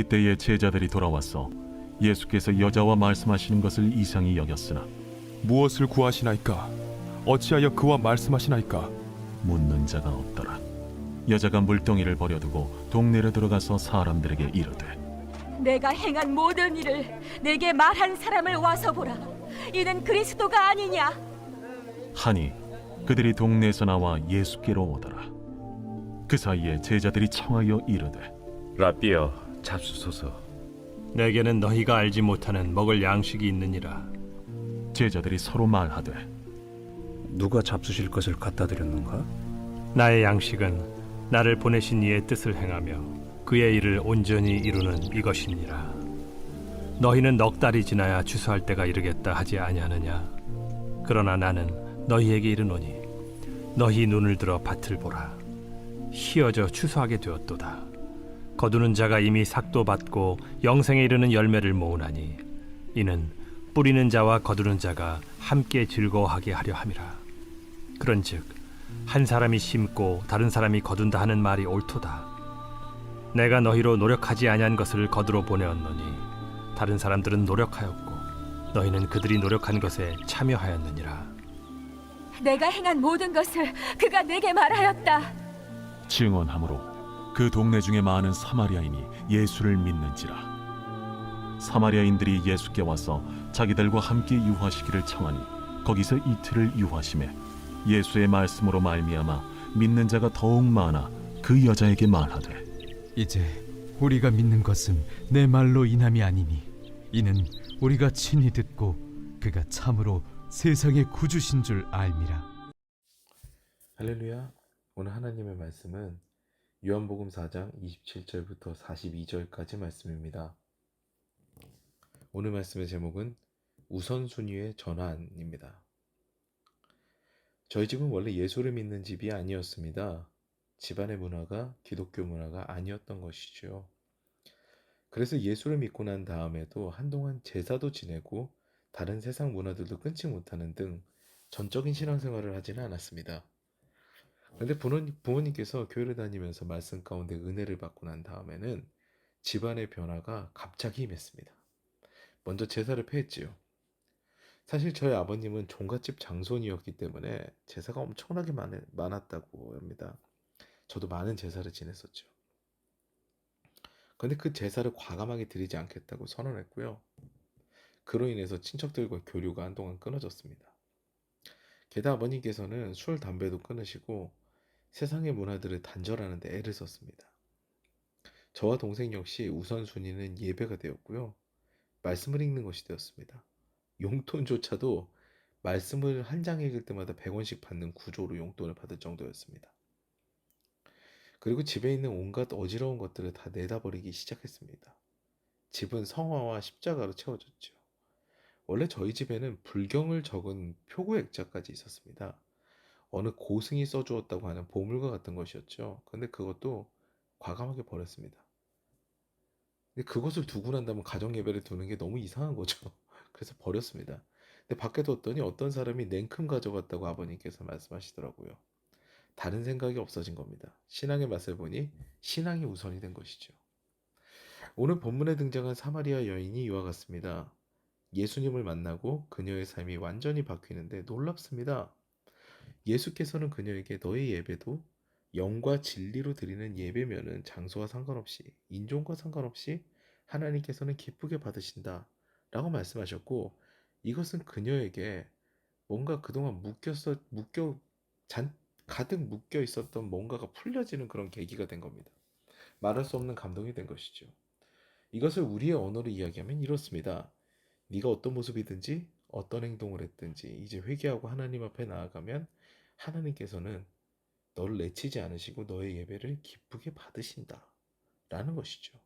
그때에 제자들이 돌아와서 예수께서 여자와 말씀하시는 것을 이상히 여겼으나 무엇을 구하시나이까? 어찌하여 그와 말씀하시나이까? 묻는 자가 없더라. 여자가 물동이를 버려두고 동네로 들어가서 사람들에게 이르되 내가 행한 모든 일을 내게 말한 사람을 와서 보라. 이는 그리스도가 아니냐? 하니 그들이 동네에서 나와 예수께로 오더라. 그 사이에 제자들이 청하여 이르되 라삐여, 잡수소서. 내게는 너희가 알지 못하는 먹을 양식이 있느니라. 제자들이 서로 말하되 누가 잡수실 것을 갖다 드렸는가? 나의 양식은 나를 보내신 이의 뜻을 행하며 그의 일을 온전히 이루는 이것이니라. 너희는 넉 달이 지나야 추수할 때가 이르겠다 하지 아니하느냐? 그러나 나는 너희에게 이르노니 너희 눈을 들어 밭을 보라. 희어져 추수하게 되었도다. 거두는 자가 이미 삭도 받고 영생에 이르는 열매를 모으나니 이는 뿌리는 자와 거두는 자가 함께 즐거워하게 하려 함이라. 그런즉 한 사람이 심고 다른 사람이 거둔다 하는 말이 옳도다. 내가 너희로 노력하지 아니한 것을 거두러 보내었노니 다른 사람들은 노력하였고 너희는 그들이 노력한 것에 참여하였느니라. 내가 행한 모든 것을 그가 내게 말하였다. 증언하므로 그 동네 중에 많은 사마리아인이 예수를 믿는지라. 사마리아인들이 예수께 와서 자기들과 함께 유하시기를 청하니 거기서 이틀을 유하심에 예수의 말씀으로 말미암아 믿는 자가 더욱 많아 그 여자에게 말하되 이제 우리가 믿는 것은 내 말로 인함이 아니니 이는 우리가 친히 듣고 그가 참으로 세상의 구주신 줄 알미라. 할렐루야. 오늘 하나님의 말씀은 요한복음 4장 27절부터 42절까지 말씀입니다. 오늘 말씀의 제목은 우선순위의 전환입니다. 저희 집은 원래 예수를 믿는 집이 아니었습니다. 집안의 문화가 기독교 문화가 아니었던 것이죠. 그래서 예수를 믿고 난 다음에도 한동안 제사도 지내고 다른 세상 문화들도 끊지 못하는 등 전적인 신앙생활을 하지는 않았습니다. 그런데 부모님께서 교회를 다니면서 말씀 가운데 은혜를 받고 난 다음에는 집안의 변화가 갑자기 임했습니다. 먼저 제사를 폐했지요. 사실 저희 아버님은 종갓집 장손이었기 때문에 제사가 엄청나게 많았다고 합니다. 저도 많은 제사를 지냈었죠. 그런데 그 제사를 과감하게 드리지 않겠다고 선언했고요. 그로 인해서 친척들과 교류가 한동안 끊어졌습니다. 게다가 아버님께서는 술, 담배도 끊으시고 세상의 문화들을 단절하는 데 애를 썼습니다. 저와 동생 역시 우선순위는 예배가 되었고요. 말씀을 읽는 것이 되었습니다. 용돈조차도 말씀을 한 장 읽을 때마다 100원씩 받는 구조로 용돈을 받을 정도였습니다. 그리고 집에 있는 온갖 어지러운 것들을 다 내다버리기 시작했습니다. 집은 성화와 십자가로 채워졌죠. 원래 저희 집에는 불경을 적은 표구 액자까지 있었습니다. 어느 고승이 써주었다고 하는 보물과 같은 것이었죠. 근데 그것도 과감하게 버렸습니다. 근데 그것을 두고 난다면 가정 예배를 두는 게 너무 이상한 거죠. 그래서 버렸습니다. 근데 밖에 뒀더니 어떤 사람이 냉큼 가져갔다고 아버님께서 말씀하시더라고요. 다른 생각이 없어진 겁니다. 신앙의 맛을 보니 신앙이 우선이 된 것이죠. 오늘 본문에 등장한 사마리아 여인이 이와 같습니다. 예수님을 만나고 그녀의 삶이 완전히 바뀌는데 놀랍습니다. 예수께서는 그녀에게 너의 예배도 영과 진리로 드리는 예배면은 장소와 상관없이 인종과 상관없이 하나님께서는 기쁘게 받으신다 라고 말씀하셨고, 이것은 그녀에게 뭔가 그동안 가득 묶여 있었던 뭔가가 풀려지는 그런 계기가 된 겁니다. 말할 수 없는 감동이 된 것이죠. 이것을 우리의 언어로 이야기하면 이렇습니다. 네가 어떤 모습이든지 어떤 행동을 했든지 이제 회개하고 하나님 앞에 나아가면 하나님께서는 너를 내치지 않으시고 너의 예배를 기쁘게 받으신다 라는 것이죠.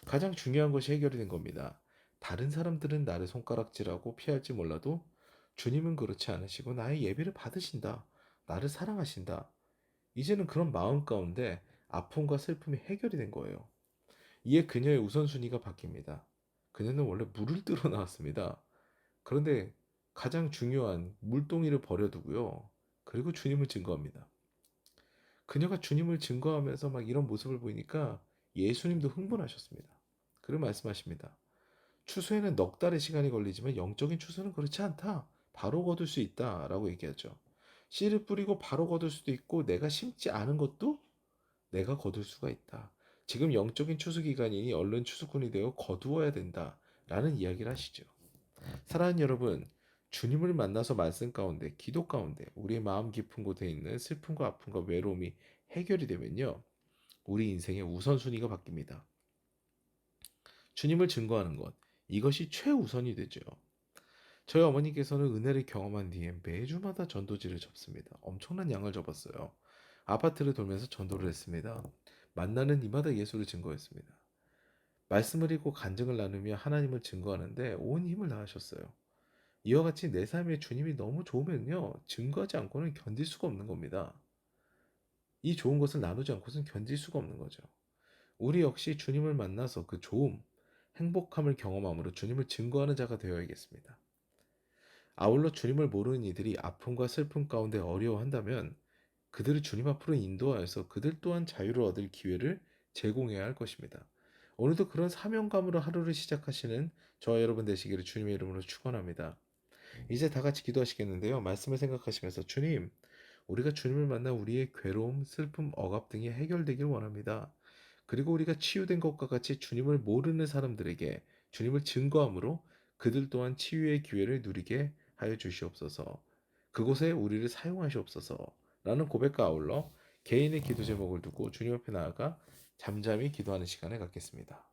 가장 중요한 것이 해결이 된 겁니다. 다른 사람들은 나를 손가락질하고 피할지 몰라도 주님은 그렇지 않으시고 나의 예배를 받으신다. 나를 사랑하신다. 이제는 그런 마음 가운데 아픔과 슬픔이 해결이 된 거예요. 이에 그녀의 우선순위가 바뀝니다. 그녀는 원래 물을 뜨러 나왔습니다. 그런데 가장 중요한 물동이를 버려두고요. 그리고 주님을 증거합니다. 그녀가 주님을 증거하면서 막 이런 모습을 보이니까 예수님도 흥분하셨습니다. 그리고 말씀하십니다. 추수에는 넉 달의 시간이 걸리지만 영적인 추수는 그렇지 않다. 바로 거둘 수 있다라고 얘기하죠. 씨를 뿌리고 바로 거둘 수도 있고 내가 심지 않은 것도 내가 거둘 수가 있다. 지금 영적인 추수 기간이니 얼른 추수꾼이 되어 거두어야 된다라는 이야기를 하시죠. 사랑하는 여러분, 주님을 만나서 말씀 가운데, 기도 가운데 우리의 마음 깊은 곳에 있는 슬픔과 아픔과 외로움이 해결이 되면요. 우리 인생의 우선순위가 바뀝니다. 주님을 증거하는 것, 이것이 최우선이 되죠. 저희 어머니께서는 은혜를 경험한 뒤에 매주마다 전도지를 접습니다. 엄청난 양을 접었어요. 아파트를 돌면서 전도를 했습니다. 만나는 이마다 예수를 증거했습니다. 말씀을 읽고 간증을 나누며 하나님을 증거하는데 온 힘을 다하셨어요. 이와 같이 내 삶에 주님이 너무 좋으면요, 증거하지 않고는 견딜 수가 없는 겁니다. 이 좋은 것을 나누지 않고서는 견딜 수가 없는 거죠. 우리 역시 주님을 만나서 그 좋음, 행복함을 경험함으로 주님을 증거하는 자가 되어야겠습니다. 아울러 주님을 모르는 이들이 아픔과 슬픔 가운데 어려워한다면 그들을 주님 앞으로 인도하여서 그들 또한 자유를 얻을 기회를 제공해야 할 것입니다. 오늘도 그런 사명감으로 하루를 시작하시는 저와 여러분 되시기를 주님의 이름으로 축원합니다. 이제 다 같이 기도하시겠는데요. 말씀을 생각하시면서 주님, 우리가 주님을 만나 우리의 괴로움, 슬픔, 억압 등이 해결되길 원합니다. 그리고 우리가 치유된 것과 같이 주님을 모르는 사람들에게 주님을 증거함으로 그들 또한 치유의 기회를 누리게 하여 주시옵소서. 그곳에 우리를 사용하시옵소서. 라는 고백과 아울러 개인의 기도 제목을 두고 주님 앞에 나아가 잠잠히 기도하는 시간을 갖겠습니다.